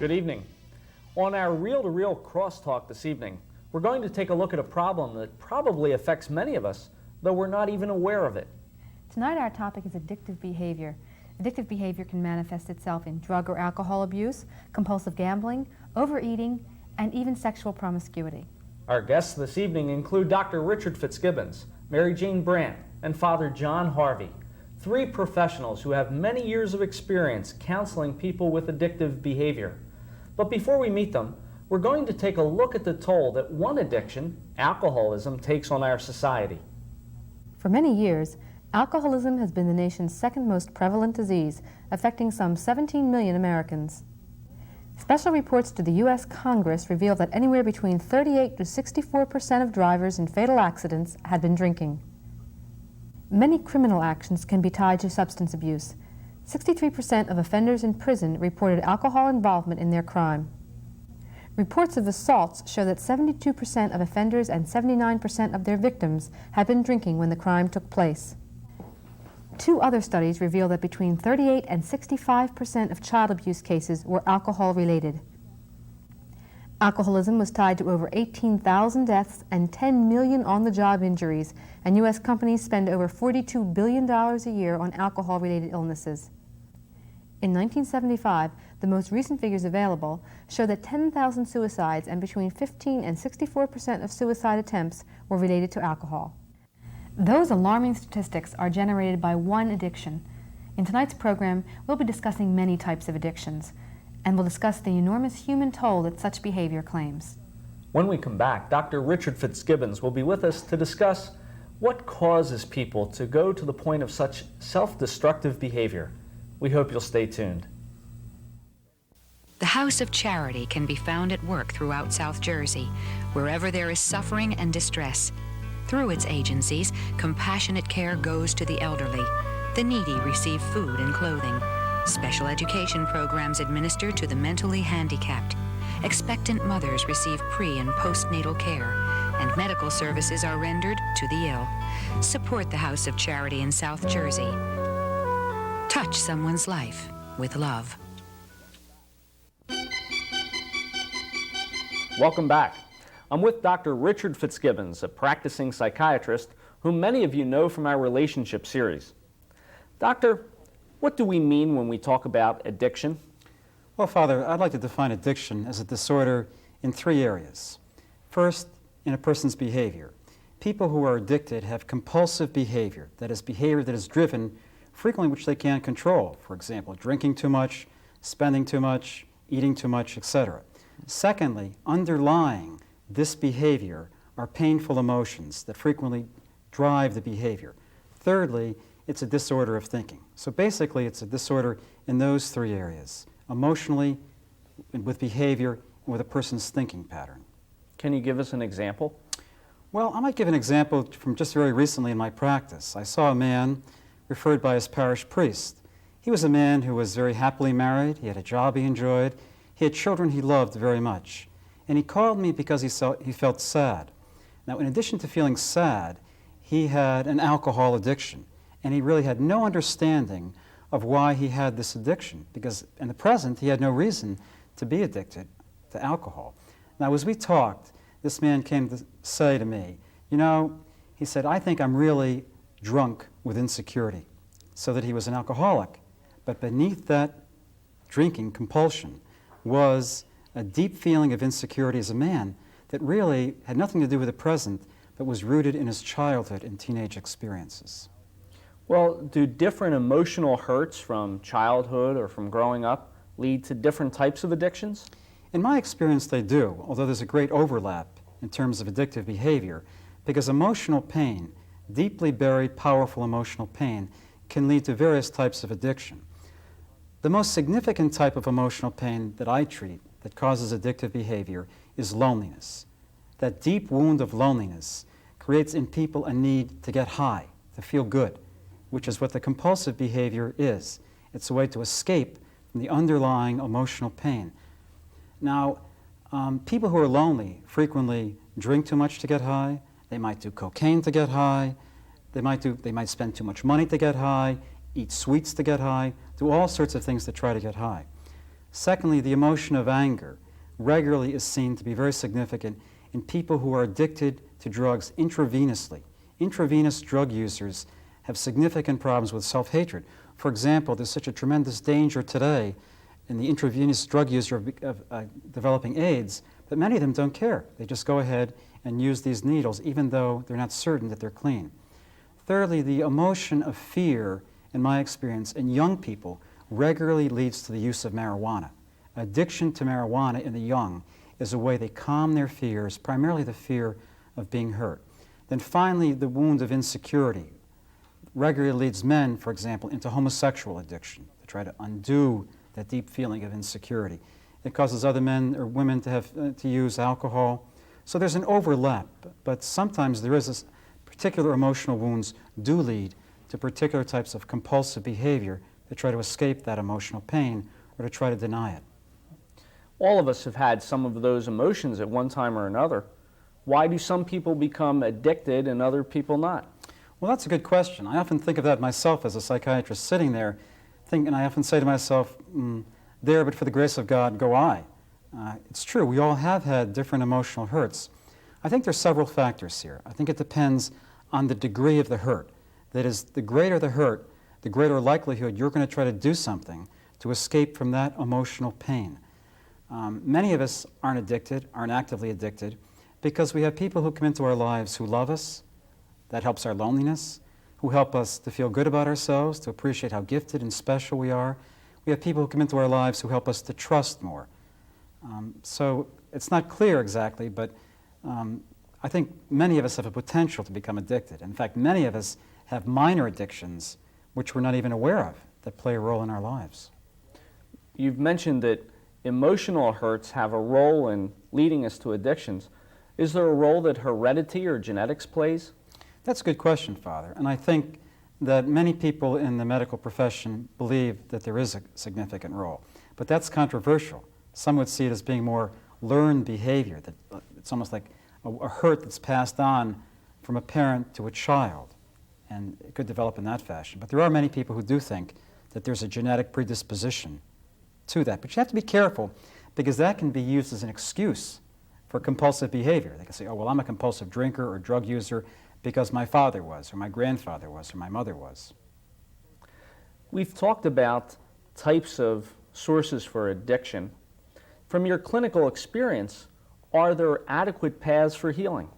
Good evening. On our reel-to-reel crosstalk this evening, we're going to take a look at a problem that probably affects many of us, though we're not even aware of it. Tonight our topic is addictive behavior. Addictive behavior can manifest itself in drug or alcohol abuse, compulsive gambling, overeating, and even sexual promiscuity. Our guests this evening include Dr. Richard Fitzgibbons, Mary Jane Brandt, and Father John Harvey, three professionals who have many years of experience counseling people with addictive behavior. But before we meet them, we're going to take a look at the toll that one addiction, alcoholism, takes on our society. For many years, alcoholism has been the nation's second most prevalent disease, affecting some 17 million Americans. Special reports to the U.S. Congress reveal that anywhere between 38 to 64% of drivers in fatal accidents had been drinking. Many criminal actions can be tied to substance abuse. 63% of offenders in prison reported alcohol involvement in their crime. Reports of assaults show that 72% of offenders and 79% of their victims had been drinking when the crime took place. Two other studies reveal that between 38 and 65% of child abuse cases were alcohol-related. Alcoholism was tied to over 18,000 deaths and 10 million on-the-job injuries, and U.S. companies spend over $42 billion a year on alcohol-related illnesses. In 1975, the most recent figures available show that 10,000 suicides and between 15 and 64% of suicide attempts were related to alcohol. Those alarming statistics are generated by one addiction. In tonight's program, we'll be discussing many types of addictions, and we'll discuss the enormous human toll that such behavior claims. When we come back, Dr. Richard Fitzgibbons will be with us to discuss what causes people to go to the point of such self-destructive behavior. We hope you'll stay tuned. The House of Charity can be found at work throughout South Jersey, wherever there is suffering and distress. Through its agencies, compassionate care goes to the elderly. The needy receive food and clothing. Special education programs administered to the mentally handicapped. Expectant mothers receive pre- and postnatal care, and medical services are rendered to the ill. Support the House of Charity in South Jersey. Touch someone's life with love. Welcome back. I'm with Dr. Richard Fitzgibbons, a practicing psychiatrist whom many of you know from our relationship series. Doctor, what do we mean when we talk about addiction? Well, Father, I'd like to define addiction as a disorder in three areas. First, in a person's behavior. People who are addicted have compulsive behavior, that is, behavior that is driven frequently which they can't control. For example, drinking too much, spending too much, eating too much, etc. Secondly, underlying this behavior are painful emotions that frequently drive the behavior. Thirdly, it's a disorder of thinking. So basically, it's a disorder in those three areas, emotionally, with behavior, and with a person's thinking pattern. Can you give us an example? Well, I might give an example from just very recently in my practice. I saw a man referred by his parish priest. He was a man who was very happily married. He had a job he enjoyed. He had children he loved very much. And he called me because he felt sad. Now, in addition to feeling sad, he had an alcohol addiction. And he really had no understanding of why he had this addiction, because in the present, he had no reason to be addicted to alcohol. Now, as we talked, this man came to say to me, you know, he said, I think I'm really drunk with insecurity, so that he was an alcoholic. But beneath that drinking compulsion was a deep feeling of insecurity as a man that really had nothing to do with the present, but was rooted in his childhood and teenage experiences. Well, do different emotional hurts from childhood or from growing up lead to different types of addictions? In my experience, they do, although there's a great overlap in terms of addictive behavior, because emotional pain, deeply buried, powerful emotional pain, can lead to various types of addiction. The most significant type of emotional pain that I treat that causes addictive behavior is loneliness. That deep wound of loneliness creates in people a need to get high, to feel good, which is what the compulsive behavior is. It's a way to escape from the underlying emotional pain. Now, people who are lonely frequently drink too much to get high. They might do cocaine to get high. They might spend too much money to get high, eat sweets to get high, do all sorts of things to try to get high. Secondly, the emotion of anger regularly is seen to be very significant in people who are addicted to drugs intravenously. Intravenous drug users have significant problems with self-hatred. For example, there's such a tremendous danger today in the intravenous drug user of developing AIDS that many of them don't care. They just go ahead and use these needles even though they're not certain that they're clean. Thirdly, the emotion of fear, in my experience, in young people regularly leads to the use of marijuana. Addiction to marijuana in the young is a way they calm their fears, primarily the fear of being hurt. Then finally, the wound of insecurity regularly leads men, for example, into homosexual addiction, to try to undo that deep feeling of insecurity. It causes other men or women to have to use alcohol. So there's an overlap, but sometimes there is this particular emotional wounds do lead to particular types of compulsive behavior to try to escape that emotional pain or to try to deny it. All of us have had some of those emotions at one time or another. Why do some people become addicted and other people not? Well, that's a good question. I often think of that myself as a psychiatrist sitting there, and I often say to myself, there, but for the grace of God, go I. It's true, we all have had different emotional hurts. I think there's several factors here. I think it depends on the degree of the hurt. That is, the greater the hurt, the greater likelihood you're going to try to do something to escape from that emotional pain. Many of us aren't addicted, aren't actively addicted, because we have people who come into our lives who love us. That helps our loneliness, who help us to feel good about ourselves, to appreciate how gifted and special we are. We have people who come into our lives who help us to trust more. So it's not clear exactly, but I think many of us have a potential to become addicted. In fact, many of us have minor addictions which we're not even aware of that play a role in our lives. You've mentioned that emotional hurts have a role in leading us to addictions. Is there a role that heredity or genetics plays? That's a good question, Father, and I think that many people in the medical profession believe that there is a significant role, but that's controversial. Some would see it as being more learned behavior, that it's almost like a hurt that's passed on from a parent to a child, and it could develop in that fashion. But there are many people who do think that there's a genetic predisposition to that. But you have to be careful, because that can be used as an excuse for compulsive behavior. They can say, oh, well, I'm a compulsive drinker or drug user because my father was, or my grandfather was, or my mother was. We've talked about types of sources for addiction. From your clinical experience, are there adequate paths for healing?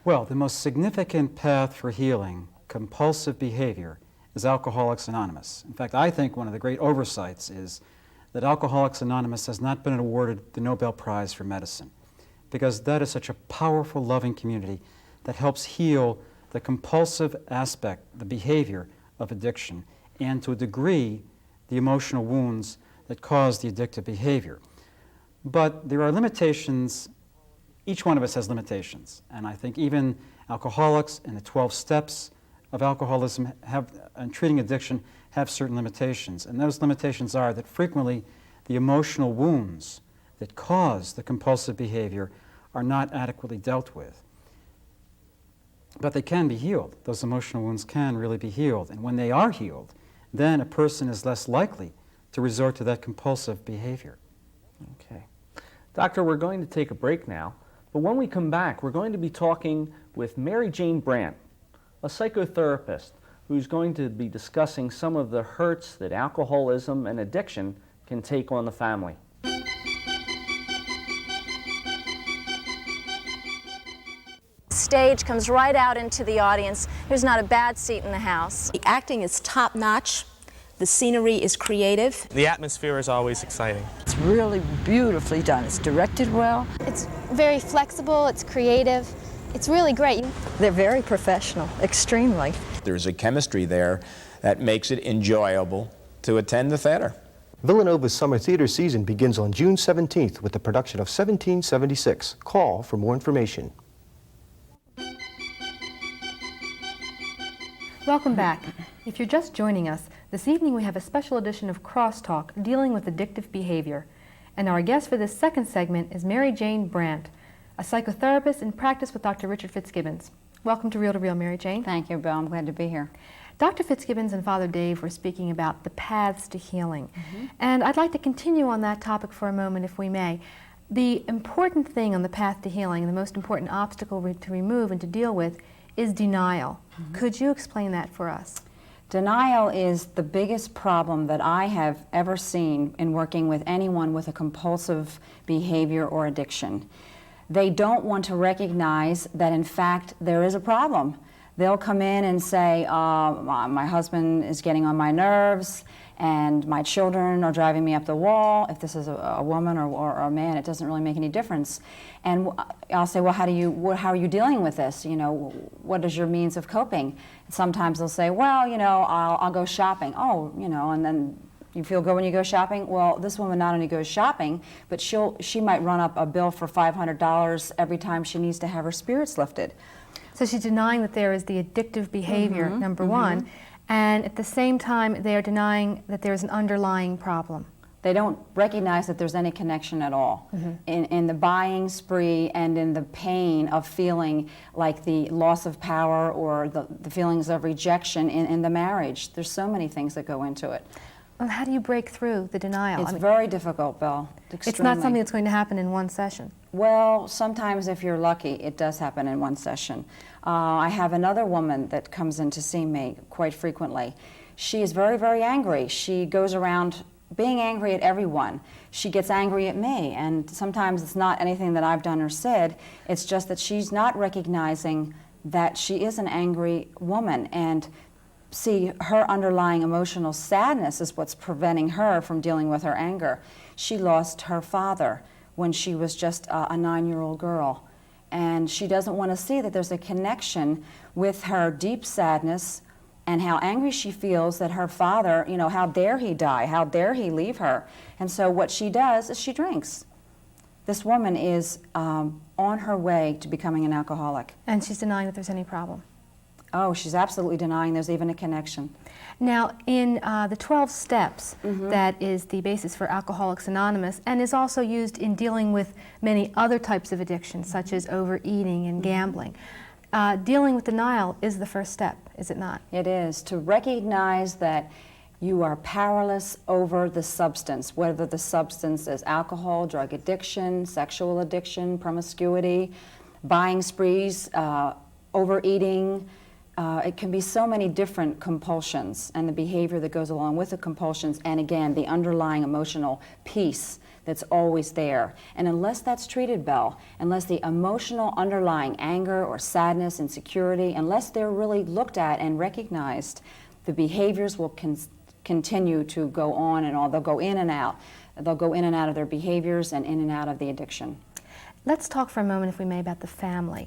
Well, the most significant path for healing compulsive behavior is Alcoholics Anonymous. In fact, I think one of the great oversights is that Alcoholics Anonymous has not been awarded the Nobel Prize for Medicine, because that is such a powerful, loving community that helps heal the compulsive aspect, the behavior of addiction, and to a degree, the emotional wounds that cause the addictive behavior. But there are limitations. Each one of us has limitations, and I think even alcoholics and the 12 steps of alcoholism and treating addiction have certain limitations, and those limitations are that frequently the emotional wounds that cause the compulsive behavior are not adequately dealt with. But they can be healed. Those emotional wounds can really be healed, and when they are healed, then a person is less likely to resort to that compulsive behavior. Okay. Doctor, we're going to take a break now, but when we come back, we're going to be talking with Mary Jane Brandt, a psychotherapist who's going to be discussing some of the hurts that alcoholism and addiction can take on the family. Stage comes right out into the audience. There's not a bad seat in the house. The acting is top-notch. The scenery is creative. The atmosphere is always exciting. It's really beautifully done. It's directed well. It's very flexible, it's creative. It's really great. They're very professional, extremely. There's a chemistry there that makes it enjoyable to attend the theater. Villanova's summer theater season begins on June 17th with the production of 1776. Call for more information. Welcome back. If you're just joining us, this evening we have a special edition of Crosstalk dealing with addictive behavior. And our guest for this second segment is Mary Jane Brandt, a psychotherapist in practice with Dr. Richard Fitzgibbons. Welcome to Real, Mary Jane. Thank you, Bill. I'm glad to be here. Dr. Fitzgibbons and Father Dave were speaking about the paths to healing. And I'd like to continue on that topic for a moment, if we may. The important thing on the path to healing, the most important obstacle to remove and to deal with, is denial. Could you explain that for us? Denial is the biggest problem that I have ever seen in working with anyone with a compulsive behavior or addiction. They don't want to recognize that, in fact, there is a problem. They'll come in and say, my husband is getting on my nerves, and my children are driving me up the wall. If this is a woman or a man, it doesn't really make any difference. And I'll say, well, how are you dealing with this? You know, what is your means of coping? And sometimes they'll say, well, you know, I'll go shopping. Oh, you know, and then you feel good when you go shopping? Well, this woman not only goes shopping, but she might run up a bill for $500 every time she needs to have her spirits lifted. So she's denying that there is the addictive behavior, number one, and at the same time they are denying that there's an underlying problem. They don't recognize that there's any connection at all. In the buying spree and in the pain of feeling like the loss of power or the feelings of rejection in the marriage. There's so many things that go into it. Well, how do you break through the denial? It's very difficult, Belle. It's not something that's going to happen in one session. Well, sometimes if you're lucky, it does happen in one session. I have another woman that comes in to see me quite frequently. She is very, very angry. She goes around being angry at everyone. She gets angry at me, and sometimes it's not anything that I've done or said. It's just that she's not recognizing that she is an angry woman, and see, her underlying emotional sadness is what's preventing her from dealing with her anger. She lost her father when she was just a 9-year-old girl, and she doesn't want to see that there's a connection with her deep sadness and how angry she feels that her father, you know, how dare he die, how dare he leave her. And so what she does is she drinks. This woman is on her way to becoming an alcoholic. And she's denying that there's any problem. Oh, she's absolutely denying there's even a connection. Now, in the 12 steps, that is the basis for Alcoholics Anonymous, and is also used in dealing with many other types of addictions, such as overeating and gambling. Dealing with denial is the first step, is it not? It is, to recognize that you are powerless over the substance, whether the substance is alcohol, drug addiction, sexual addiction, promiscuity, buying sprees, overeating. It can be so many different compulsions and the behavior that goes along with the compulsions, and again, the underlying emotional piece that's always there. And unless that's treated, Belle, unless the emotional underlying anger or sadness, insecurity, unless they're really looked at and recognized, the behaviors will continue to go on and on. They'll go in and out. They'll go in and out of their behaviors and in and out of the addiction. Let's talk for a moment, if we may, about the family.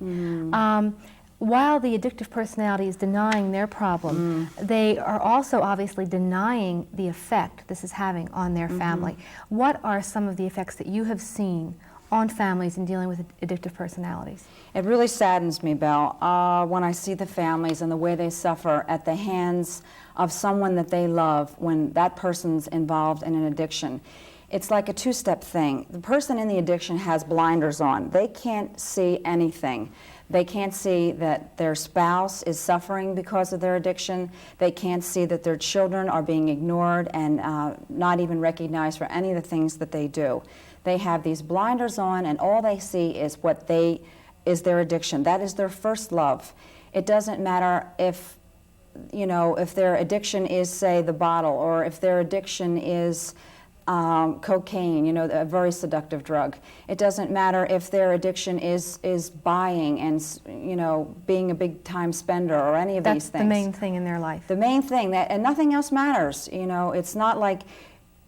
While the addictive personality is denying their problem, they are also obviously denying the effect this is having on their family. What are some of the effects that you have seen on families in dealing with addictive personalities? It really saddens me, Belle, when I see the families and the way they suffer at the hands of someone that they love when that person's involved in an addiction. It's like a two-step thing. The person in the addiction has blinders on. They can't see anything. They can't see that their spouse is suffering because of their addiction. They can't see that their children are being ignored and not even recognized for any of the things that they do. They have these blinders on, and all they see is is their addiction. That is their first love. It doesn't matter if, you know, if their addiction is, say, the bottle, or if their addiction is cocaine, you know, a very seductive drug. It doesn't matter if their addiction is buying and, you know, being a big-time spender or any of these things. That's the main thing in their life. The main thing, and nothing else matters. You know, it's not like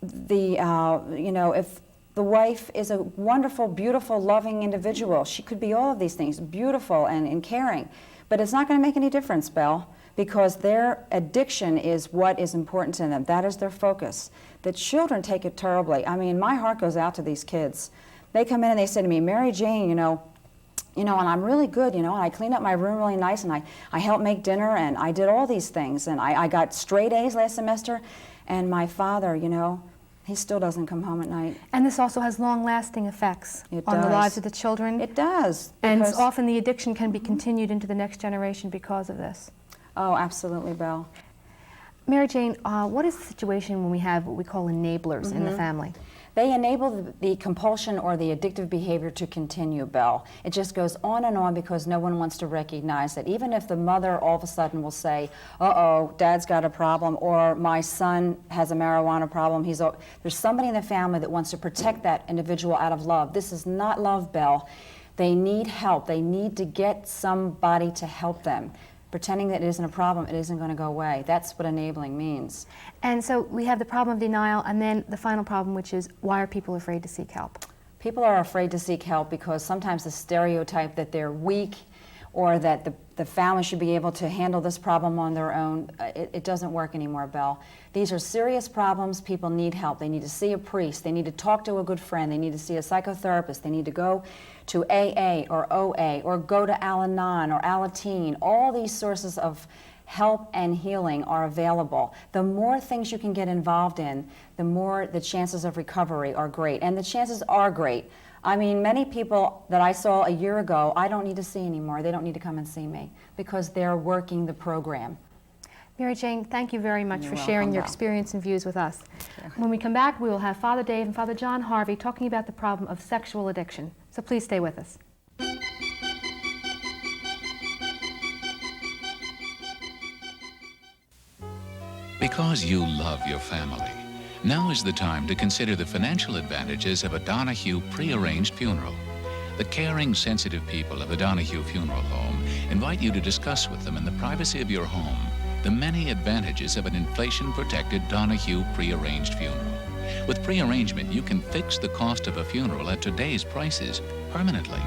you know, if the wife is a wonderful, beautiful, loving individual, she could be all of these things, beautiful and caring, but it's not going to make any difference, Belle, because their addiction is what is important to them. That is their focus. The children take it terribly. I mean, my heart goes out to these kids. They come in and they say to me, Mary Jane, you know, and I'm really good, you know, and I cleaned up my room really nice, and I helped make dinner, and I did all these things, and I got straight A's last semester, and my father, you know, he still doesn't come home at night. And this also has long-lasting effects on the lives of the children. It does. And often the addiction can be continued into the next generation because of this. Oh, absolutely, Belle. Mary Jane, what is the situation when we have what we call enablers in the family? They enable the compulsion or the addictive behavior to continue, Belle. It just goes on and on because no one wants to recognize that. Even if the mother all of a sudden will say, uh-oh, Dad's got a problem, or my son has a marijuana problem, there's somebody in the family that wants to protect that individual out of love. This is not love, Belle. They need help. They need to get somebody to help them. Pretending that it isn't a problem, it isn't going to go away. That's what enabling means. And so we have the problem of denial, and then the final problem, which is, why are people afraid to seek help? People are afraid to seek help because sometimes the stereotype that they're weak or that the family should be able to handle this problem on their own, it doesn't work anymore, Belle. These are serious problems. People need help. They need to see a priest. They need to talk to a good friend. They need to see a psychotherapist. They need to go to AA or OA or go to Al-Anon or Alateen. All these sources of help and healing are available. The more things you can get involved in, the more the chances of recovery are great. And the chances are great. I mean, many people that I saw a year ago, I don't need to see anymore. They don't need to come and see me because they're working the program. Mary Jane, thank you very much for You're sharing welcome, your Belle. experience and views with us. When we come back, we will have Father Dave and Father John Harvey talking about the problem of sexual addiction. So please stay with us. Because you love your family, now is the time to consider the financial advantages of a Donahue pre-arranged funeral. The caring, sensitive people of the Donahue Funeral Home invite you to discuss with them in the privacy of your home the many advantages of an inflation-protected Donahue pre-arranged funeral. With pre-arrangement, you can fix the cost of a funeral at today's prices permanently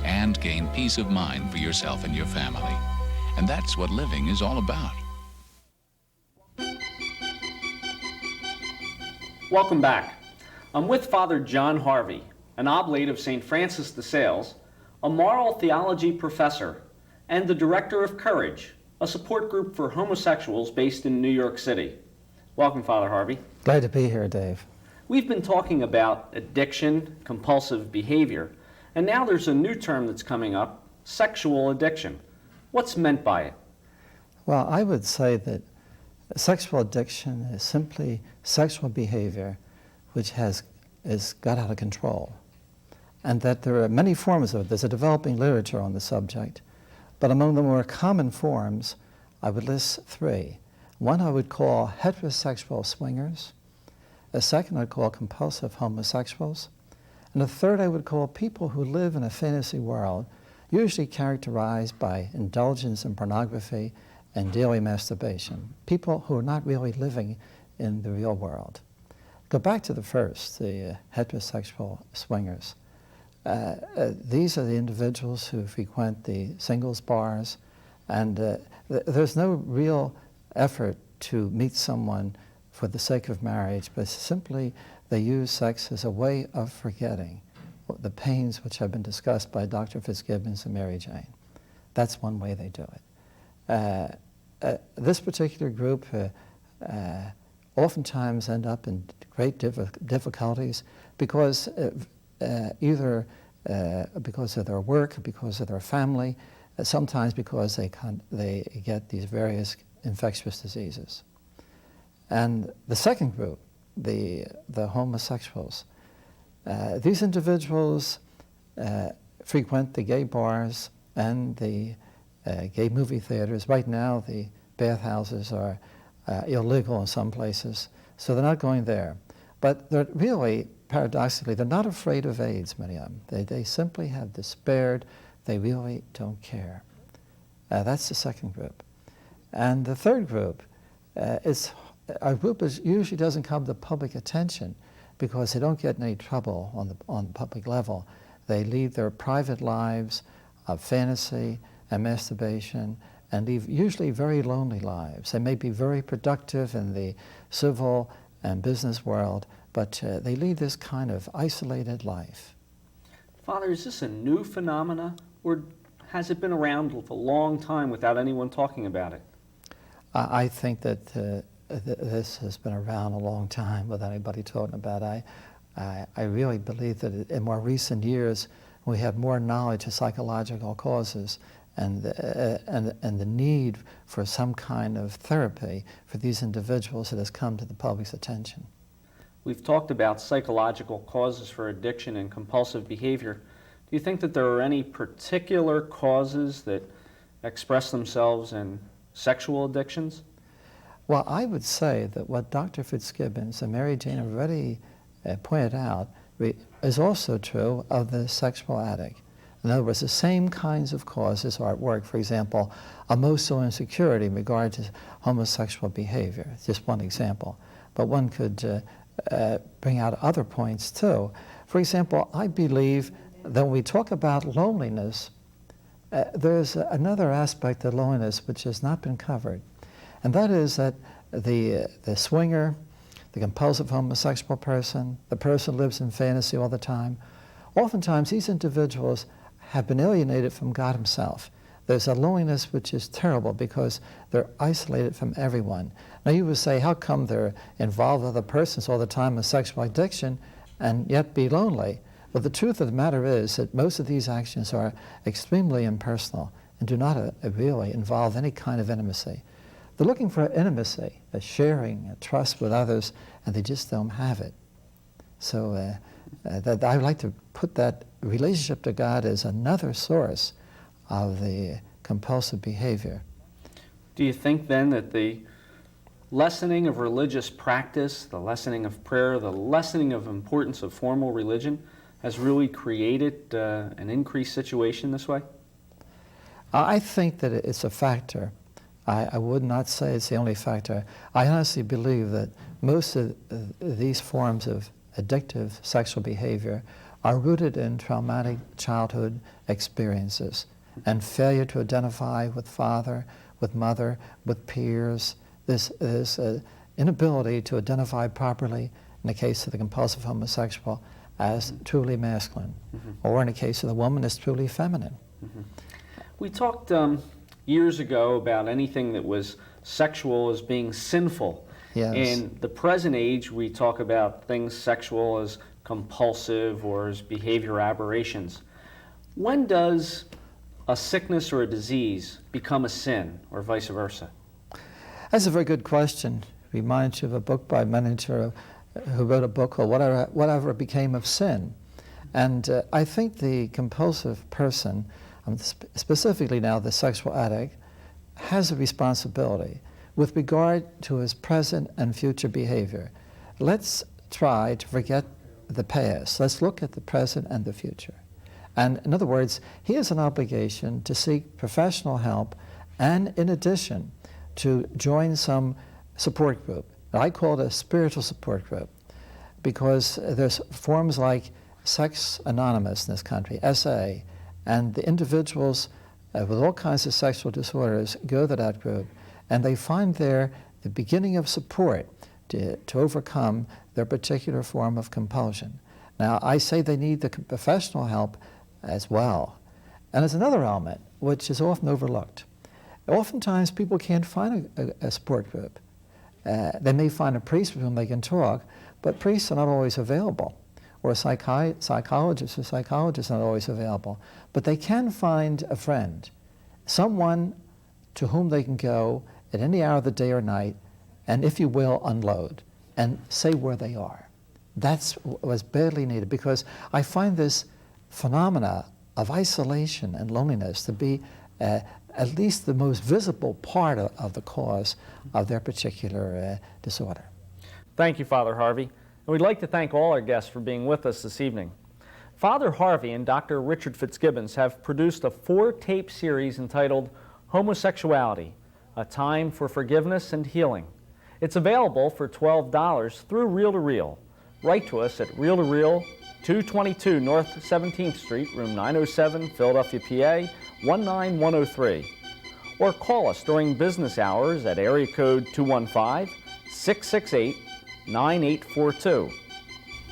and gain peace of mind for yourself and your family. And that's what living is all about. Welcome back. I'm with Father John Harvey, an oblate of St. Francis de Sales, a moral theology professor, and the director of Courage, a support group for homosexuals based in New York City. Welcome, Father Harvey. Glad to be here, Dave. We've been talking about addiction, compulsive behavior, and now there's a new term that's coming up, sexual addiction. What's meant by it? Well, I would say that sexual addiction is simply sexual behavior which has got out of control, and that there are many forms of it. There's a developing literature on the subject, but among the more common forms, I would list three. One I would call heterosexual swingers, a second I'd call compulsive homosexuals, and a third I would call people who live in a fantasy world, usually characterized by indulgence in pornography and daily masturbation, people who are not really living in the real world. Go back to the first, the heterosexual swingers. These are the individuals who frequent the singles bars, and there's no real effort to meet someone for the sake of marriage, but simply they use sex as a way of forgetting the pains which have been discussed by Dr. Fitzgibbons and Mary Jane. That's one way they do it. This particular group oftentimes end up in great difficulties because either because of their work, because of their family, sometimes because they get these various infectious diseases. And the second group, the homosexuals, these individuals frequent the gay bars and the gay movie theaters. Right now, the bathhouses are illegal in some places, so they're not going there. But they're really, paradoxically, they're not afraid of AIDS, many of them. They simply have despaired. They really don't care. That's the second group. And the third group is a group that usually doesn't come to public attention because they don't get in any trouble on the public level. They lead their private lives of fantasy and masturbation and live usually very lonely lives. They may be very productive in the civil and business world, but they lead this kind of isolated life. Father, is this a new phenomena, or has it been around for a long time without anyone talking about it? I think that this has been around a long time without anybody talking about it. I really believe that in more recent years we have more knowledge of psychological causes, and the need for some kind of therapy for these individuals that has come to the public's attention. We've talked about psychological causes for addiction and compulsive behavior. Do you think that there are any particular causes that express themselves in sexual addictions? Well, I would say that what Dr. Fitzgibbons and Mary Jane have already pointed out is also true of the sexual addict. In other words, the same kinds of causes are at work. For example, emotional insecurity in regard to homosexual behavior. Just one example. But one could bring out other points too. For example, I believe that when we talk about loneliness, there's another aspect of loneliness which has not been covered. And that is that the swinger, the compulsive homosexual person, the person who lives in fantasy all the time, oftentimes these individuals have been alienated from God himself. There's a loneliness which is terrible because they're isolated from everyone. Now you would say, how come they're involved with other persons all the time in sexual addiction and yet be lonely? Well, the truth of the matter is that most of these actions are extremely impersonal and do not really involve any kind of intimacy. They're looking for intimacy, a sharing, a trust with others, and they just don't have it. So that I would like to put that relationship to God as another source of the compulsive behavior. Do you think then that the lessening of religious practice, the lessening of prayer, the lessening of importance of formal religion has really created an increased situation this way? I think that it's a factor. I would not say it's the only factor. I honestly believe that most of these forms of addictive sexual behavior are rooted in traumatic childhood experiences and failure to identify with father, with mother, with peers. This inability to identify properly, in the case of the compulsive homosexual, as truly masculine, or in the case of the woman, as truly feminine. We talked years ago about anything that was sexual as being sinful. Yes. In the present age, we talk about things sexual as compulsive or as behavior aberrations. When does a sickness or a disease become a sin, or vice versa? That's a very good question. It reminds you of a book by a manager who wrote a book called Whatever Became of Sin. And I think the compulsive person, specifically now the sexual addict, has a responsibility with regard to his present and future behavior. Let's try to forget the past. Let's look at the present and the future. And in other words, he has an obligation to seek professional help and, in addition, to join some support group. I call it a spiritual support group because there's forms like Sex Anonymous in this country, SA, and the individuals with all kinds of sexual disorders go to that group, and they find there the beginning of support to overcome their particular form of compulsion. Now, I say they need the professional help as well. And there's another element which is often overlooked. Oftentimes, people can't find a support group. They may find a priest with whom they can talk, but priests are not always available, or psychologists are not always available. But they can find a friend, someone to whom they can go at any hour of the day or night, and, if you will, unload and say where they are. That's what's badly needed, because I find this phenomena of isolation and loneliness to be at least the most visible part of the cause of their particular disorder. Thank you, Father Harvey. And we'd like to thank all our guests for being with us this evening. Father Harvey and Dr. Richard Fitzgibbons have produced a 4-tape series entitled Homosexuality, A Time for Forgiveness and Healing. It's available for $12 through Reel to Reel. Write to us at Reel to Reel, 222 North 17th Street, room 907, Philadelphia, PA, 19103. Or call us during business hours at area code 215-668-9842.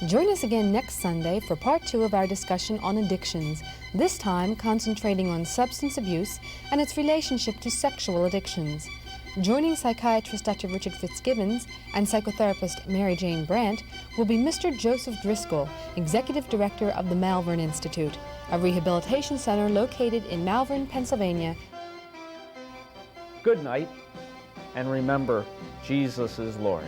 Join us again next Sunday for part 2 of our discussion on addictions, this time concentrating on substance abuse and its relationship to sexual addictions. Joining psychiatrist Dr. Richard Fitzgibbons and psychotherapist Mary Jane Brandt will be Mr. Joseph Driscoll, Executive Director of the Malvern Institute, a rehabilitation center located in Malvern, Pennsylvania. Good night, and remember, Jesus is Lord.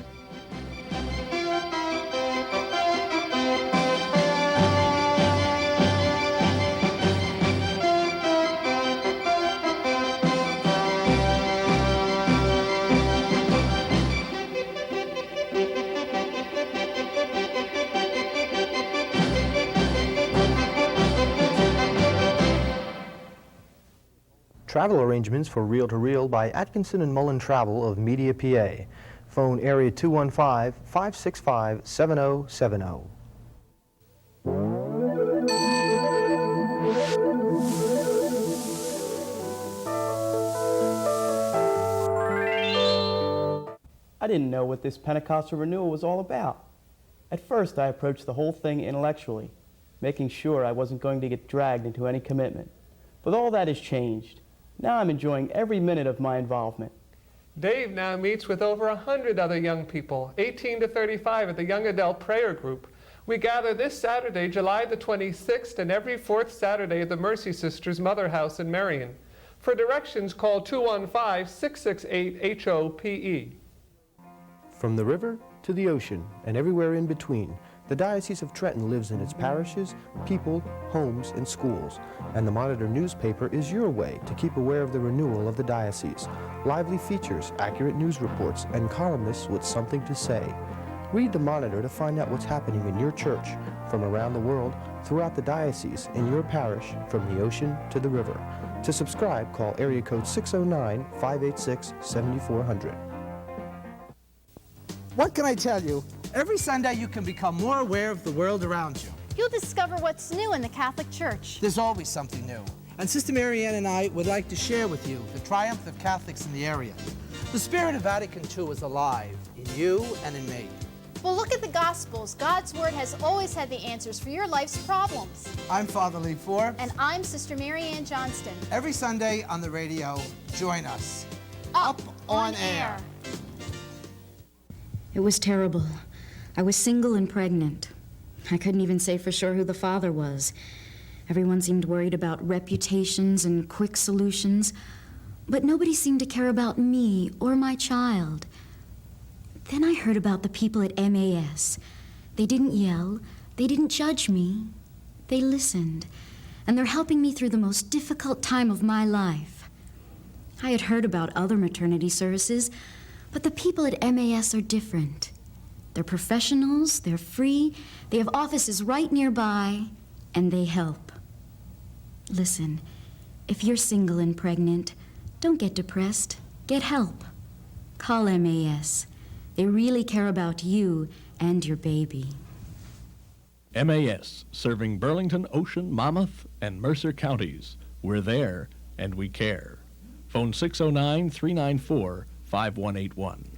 Travel arrangements for reel-to-reel by Atkinson and Mullen Travel of Media, PA. Phone area 215-565-7070. I didn't know what this Pentecostal renewal was all about. At first, I approached the whole thing intellectually, making sure I wasn't going to get dragged into any commitment. But all that has changed. Now I'm enjoying every minute of my involvement. Dave now meets with over 100 other young people, 18 to 35 at the Young Adult Prayer Group. We gather this Saturday, July the 26th, and every fourth Saturday at the Mercy Sisters Mother House in Marion. For directions, call 215-668-HOPE. From the river to the ocean and everywhere in between, the Diocese of Trenton lives in its parishes, people, homes, and schools. And the Monitor newspaper is your way to keep aware of the renewal of the diocese. Lively features, accurate news reports, and columnists with something to say. Read the Monitor to find out what's happening in your church, from around the world, throughout the diocese, in your parish, from the ocean to the river. To subscribe, call area code 609-586-7400. What can I tell you? Every Sunday you can become more aware of the world around you. You'll discover what's new in the Catholic Church. There's always something new. And Sister Marianne and I would like to share with you the triumph of Catholics in the area. The spirit of Vatican II is alive in you and in me. Well, look at the Gospels. God's Word has always had the answers for your life's problems. I'm Father Lee Forbes. And I'm Sister Marianne Johnston. Every Sunday on the radio, join us. Up on Air. It was terrible. I was single and pregnant. I couldn't even say for sure who the father was. Everyone seemed worried about reputations and quick solutions, but nobody seemed to care about me or my child. Then I heard about the people at MAS. They didn't yell. They didn't judge me. They listened, and they're helping me through the most difficult time of my life. I had heard about other maternity services, but the people at MAS are different. They're professionals, they're free, they have offices right nearby, and they help. Listen, if you're single and pregnant, don't get depressed. Get help. Call MAS. They really care about you and your baby. MAS, serving Burlington, Ocean, Monmouth, and Mercer counties. We're there, and we care. Phone 609-394-5181.